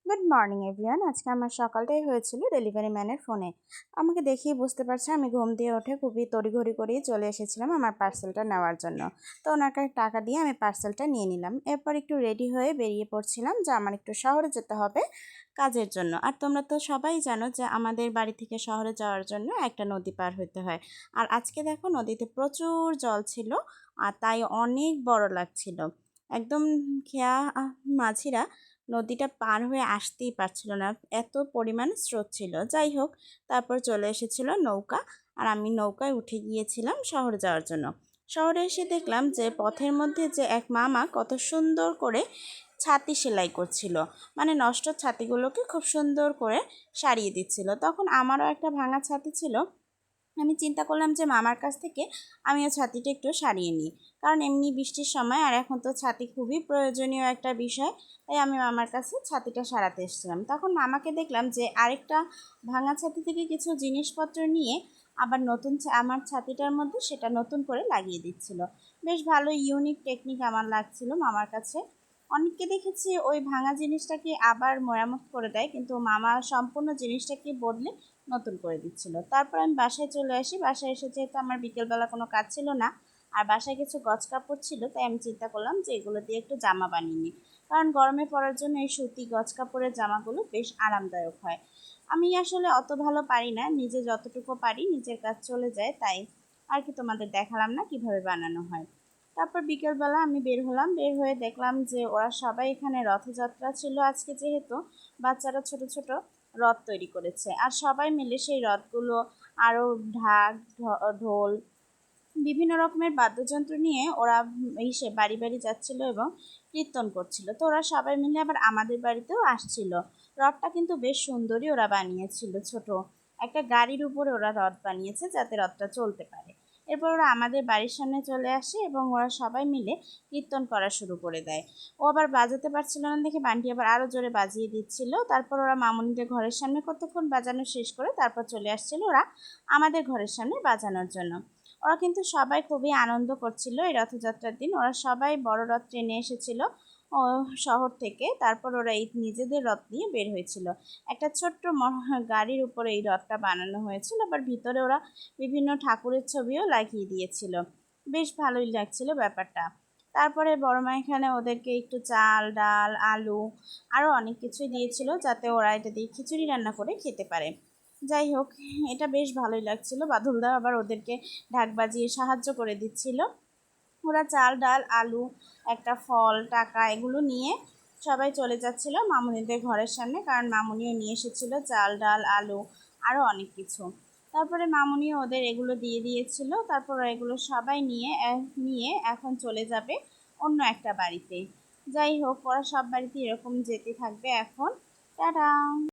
Good morning everyone. আজকে আমার সকালটাই হয়েছিল ডেলিভারি ম্যানের ফোনে। আমাকে দেখেই বুঝতে পারছে আমি ঘুম দিয়ে উঠে খুবই তড়িঘড়ি করেই চলে এসেছিলাম আমার পার্সেলটা নেওয়ার জন্য। তো ওনাকে টাকা দিয়ে আমি পার্সেলটা নিয়ে নিলাম। এরপর একটু রেডি হয়ে বেরিয়ে পড়ছিলাম যে আমার একটু শহরে যেতে হবে কাজের জন্য। আর তোমরা তো সবাই জানো যে আমাদের বাড়ি থেকে শহরে যাওয়ার জন্য একটা নদী পার হতে হয়। আর আজকে দেখো নদীতে প্রচুর জল ছিল, আর তাই অনেক বড় লাগছিল। একদম খেয়া মাঝিরা নদীটা পার হয়ে আসতেই পারছিল না, এত পরিমাণ স্রোত ছিল। যাই হোক, তারপর চলে এসেছিল নৌকা, আর আমি নৌকায় উঠে গিয়েছিলাম শহরে যাওয়ার জন্য। শহরে এসে দেখলাম যে পথের মধ্যে যে এক মামা কত সুন্দর করে ছাতি সেলাই করছিল, মানে নষ্ট ছাতিগুলোকে খুব সুন্দর করে সারিয়ে দিচ্ছিল। তখন আমারও একটা ভাঙা ছাতি ছিল, আমি চিন্তা করলাম যে মামার কাছ থেকে আমিও ছাতিটা একটু সারিয়ে নিই, কারণ এমনি বৃষ্টির সময় আর এখন তো ছাতি খুবই প্রয়োজনীয় একটা বিষয়। তাই আমি মামার কাছে ছাতিটা সারাতে এসেছিলাম। তখন মামাকে দেখলাম যে আরেকটা ভাঙা ছাতি থেকে কিছু জিনিসপত্র নিয়ে আবার নতুন আমার ছাতিটার মধ্যে সেটা নতুন করে লাগিয়ে দিচ্ছিল। বেশ ভালো ইউনিক টেকনিক আমার লাগছিল মামার কাছে। অনেককে দেখেছি ওই ভাঙা জিনিসটাকে আবার মেরামত করে দেয়, কিন্তু মামা সম্পূর্ণ জিনিসটাকে বদলে নতুন করে দিচ্ছিল। তারপর আমি বাসায় চলে আসি। বাসায় এসে যেহেতু আমার বিকেলবেলা কোনো কাজ ছিল না আর বাসায় কিছু গজ কাপড় ছিল, তাই আমি চিন্তা করলাম যে এগুলো দিয়ে একটু জামা বানিয়ে নিই, কারণ গরমে পরার জন্য এই সুতি গজ কাপড়ের জামাগুলো বেশ আরামদায়ক হয়। আমি আসলে অত ভালো পারি না, নিজে যতটুকু পারি নিজের কাজ চলে যায়, তাই আর কি তোমাদের দেখালাম না কিভাবে বানানো হয়। তারপর বিকেলবেলা আমি বের হলাম, বের হয়ে দেখলাম যে ওরা সবাই এখানে রথযাত্রা ছিল আজকে, যেহেতু বাচ্চারা ছোট ছোট রথ তৈরি করেছে, আর সবাই মিলে সেই রথগুলো আরও ঢাক ঢোল বিভিন্ন রকমের বাদ্যযন্ত্র নিয়ে ওরা বাড়ি বাড়ি যাচ্ছিল এবং কীর্তন করছিল। তো ওরা সবাই মিলে আবার আমাদের বাড়িতেও আসছিল। রথটা কিন্তু বেশ সুন্দরই ওরা বানিয়েছিল, ছোট একটা গাড়ির উপরে ওরা রথ বানিয়েছে যাতে রথটা চলতে পারে। এরপর ওরা আমাদের বাড়ির সামনে চলে আসে এবং ওরা সবাই মিলে কীর্তন করা শুরু করে দেয়। ও আবার বাজাতে পারছিল না দেখে বান্টি আবার আরও জোরে বাজিয়ে দিচ্ছিল। তারপর ওরা মামুনিদের ঘরের সামনে কতক্ষণ বাজানো শেষ করে তারপর চলে আসছিল ওরা আমাদের ঘরের সামনে বাজানোর জন্য। ওরা কিন্তু সবাই খুবই আনন্দ করছিল এই রথযাত্রার দিন। ওরা সবাই বড় রথ ট্রেনে এসেছিল শহর থেকে। তারপর ওরা এই নিজেদের রথ নিয়ে বের হয়েছিল। একটা ছোট্ট গাড়ির উপরে এই রথটা বানানো হয়েছিল, আবার ভিতরে ওরা বিভিন্ন ঠাকুরের ছবিও লাগিয়ে দিয়েছিল। বেশ ভালোই লাগছিল ব্যাপারটা। তারপরে বড় মা এখানে ওদেরকে একটু চাল ডাল আলু আরও অনেক কিছুই দিয়েছিল, যাতে ওরা এটা দিয়ে খিচুড়ি রান্না করে খেতে পারে। যাই হোক, এটা বেশ ভালোই লাগছিল। বাদলদা আবার ওদেরকে ঢাক বাজিয়ে সাহায্য করে দিচ্ছিল। ওরা চাল ডাল আলু একটা ফল টাকা এগুলো নিয়ে সবাই চলে যাচ্ছিল মামুনিদের ঘরের সামনে, কারণ মামুনিও নিয়ে এসেছিল চাল ডাল আলু আরও অনেক কিছু। তারপরে মামুনিও ওদের এগুলো দিয়ে দিয়েছিল। তারপর এগুলো সবাই নিয়ে নিয়ে এখন চলে যাবে অন্য একটা বাড়িতে। যাই হোক, ওরা সব বাড়িতে এরকম যেতে থাকবে এখন। টাটা।